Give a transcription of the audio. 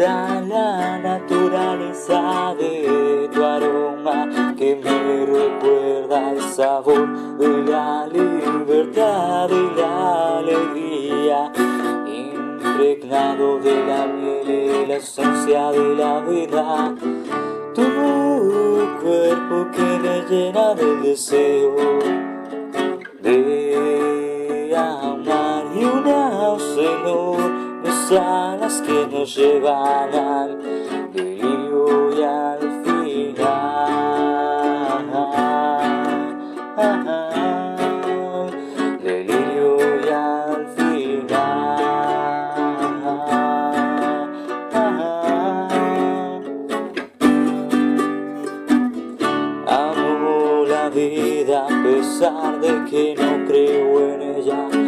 está la naturaleza de tu aroma que me recuerda el sabor de la libertad y la alegría, impregnado de la miel y la esencia de la vida. Tu cuerpo que me llena del deseo de amar y unas enormes alas que nos llevan al delirio y al final, delirio y al final. Amo la vida a pesar de que no creo en ella.